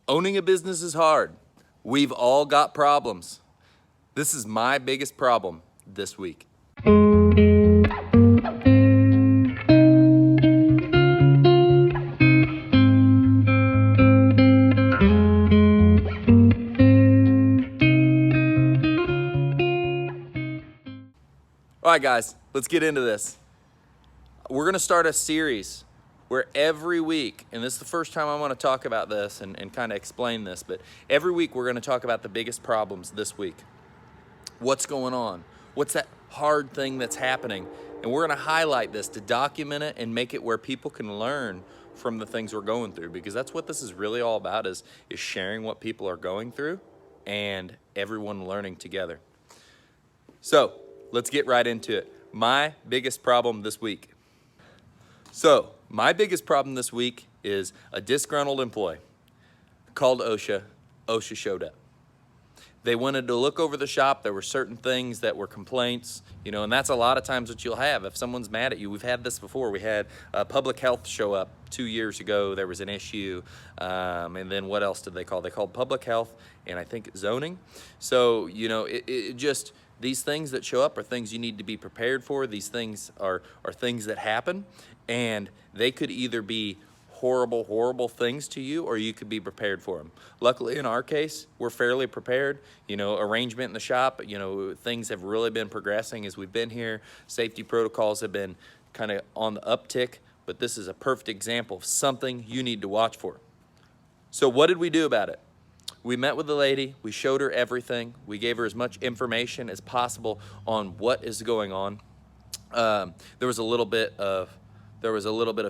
Owning a business is hard. We've all got problems. This is my biggest problem this week. All right, guys, let's get into this. We're going to start a series where every week, and this is the first time I want to talk about this and kind of explain this, but every week we're going to talk about the biggest problems this week. What's going on? What's that hard thing that's happening? And we're going to highlight this to document it and make it where people can learn from the things we're going through, because that's what this is really all about, is sharing what people are going through and everyone learning together. So let's get right into it. My biggest problem this week. My biggest problem this week is a disgruntled employee called OSHA. OSHA showed up. They wanted to look over the shop. There were certain things that were complaints, and that's a lot of times what you'll have. If someone's mad at you, we've had this before. We had public health show up 2 years ago. There was an issue. And then what else did they call? They called public health and I think zoning. So, it just, these things that show up are things you need to be prepared for. These things are things that happen, and they could either be horrible things to you, or you could be prepared for them. Luckily, in our case, we're fairly prepared. Arrangement in the shop, things have really been progressing as we've been here. Safety protocols have been kind of on the uptick, but this is a perfect example of something you need to watch for. So what did we do about it? We met with the lady, we showed her everything, we gave her as much information as possible on what is going on. There was a little bit of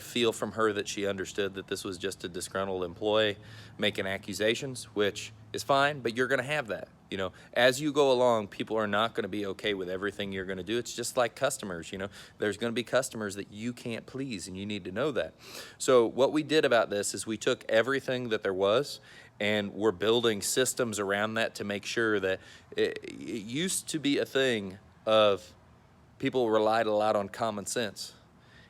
feel from her that she understood that this was just a disgruntled employee making accusations, which is fine, but you're gonna have that. As you go along, people are not gonna be okay with everything you're gonna do. It's just like customers, there's gonna be customers that you can't please, and you need to know that. So what we did about this is we took everything that there was, and we're building systems around that to make sure that it used to be a thing of people relied a lot on common sense.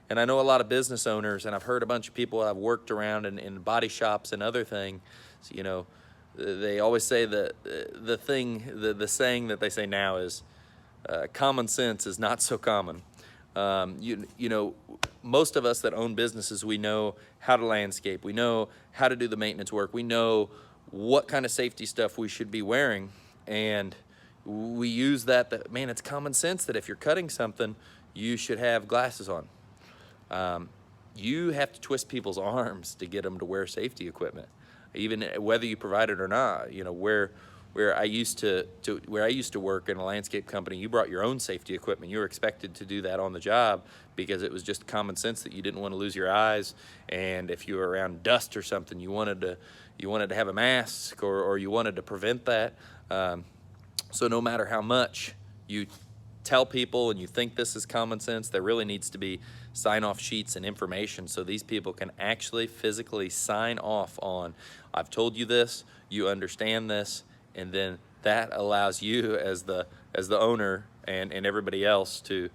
And I know a lot of business owners, and I've heard a bunch of people I've worked around in body shops and other things, they always say that the saying that they say now is common sense is not so common. Most of us that own businesses, we know how to landscape, we know how to do the maintenance work, we know what kind of safety stuff we should be wearing, and we use that man, it's common sense that if you're cutting something, you should have glasses on. You have to twist people's arms to get them to wear safety equipment, even whether you provide it or not. Where I used to work in a landscape company, you brought your own safety equipment. You were expected to do that on the job because it was just common sense that you didn't want to lose your eyes, and if you were around dust or something, you wanted to have a mask, or you wanted to prevent that. So no matter how much you tell people and you think this is common sense, there really needs to be sign-off sheets and information so these people can actually physically sign off on, I've told you this, you understand this, and then that allows you as the owner and everybody else to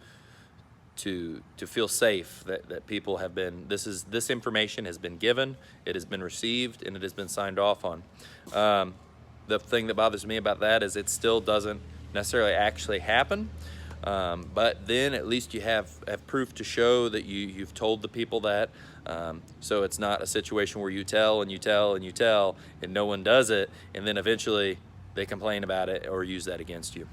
feel safe that people have been, this information has been given, it has been received, and it has been signed off on. The thing that bothers me about that is it still doesn't necessarily actually happen. But then at least you have proof to show that you've told the people that, so it's not a situation where you tell and you tell and you tell and no one does it, and then eventually they complain about it or use that against you.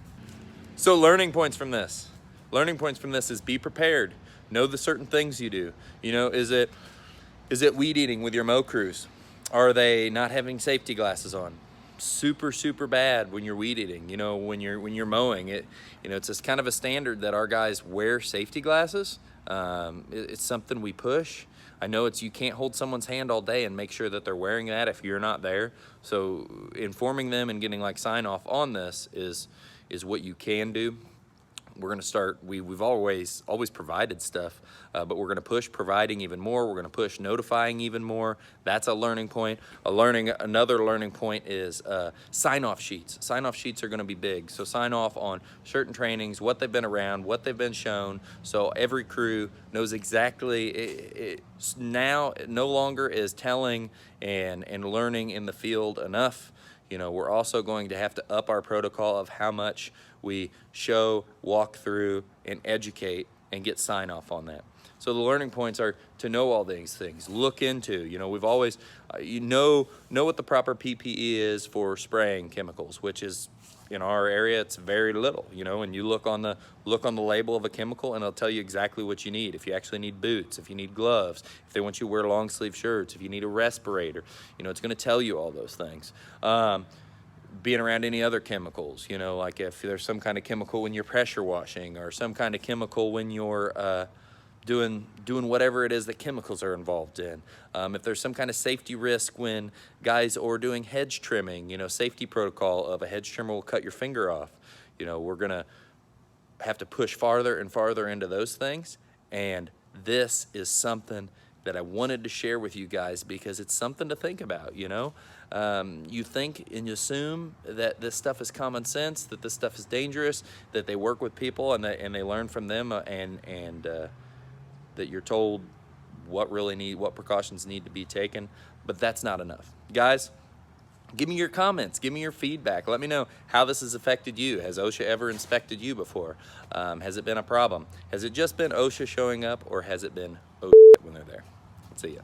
So learning points from this is be prepared, know the certain things you do. Is it weed eating with your mow crews? Are they not having safety glasses on? Super bad when you're weed eating. When you're mowing it, it's just kind of a standard that our guys wear safety glasses. It's something we push. I know you can't hold someone's hand all day and make sure that they're wearing that if you're not there. So informing them and getting sign off on this is what you can do. we're going to start, we've always provided stuff, but we're going to push providing even more. We're going to push notifying even more. That's a learning point. Another learning point is sign-off sheets. Sign-off sheets are going to be big. So sign off on certain trainings, what they've been around, what they've been shown, so every crew knows exactly. Now no longer is telling and learning in the field enough. You know, we're also going to have to up our protocol of how much we show, walk through, and educate and get sign off on that. So the learning points are to know all these things, look into, you know, we've always, know what the proper PPE is for spraying chemicals, which is, in our area, it's very little, you know, and you look on the label of a chemical and it'll tell you exactly what you need. If you actually need boots, if you need gloves, if they want you to wear long sleeve shirts, if you need a respirator, you know, it's going to tell you all those things. Being around any other chemicals, you know, like if there's some kind of chemical when you're pressure washing, or some kind of chemical when you're doing whatever it is that chemicals are involved in. If there's some kind of safety risk when guys are doing hedge trimming, you know, safety protocol of a hedge trimmer will cut your finger off. You know, we're gonna have to push farther and farther into those things. And this is something that I wanted to share with you guys because it's something to think about, you know? You think and you assume that this stuff is common sense, that this stuff is dangerous, that they work with people and they learn from them, and that you're told what precautions need to be taken, but that's not enough. Guys, give me your comments, give me your feedback. Let me know how this has affected you. Has OSHA ever inspected you before? Has it been a problem? Has it just been OSHA showing up, or has it been OSHA when they're there? See ya.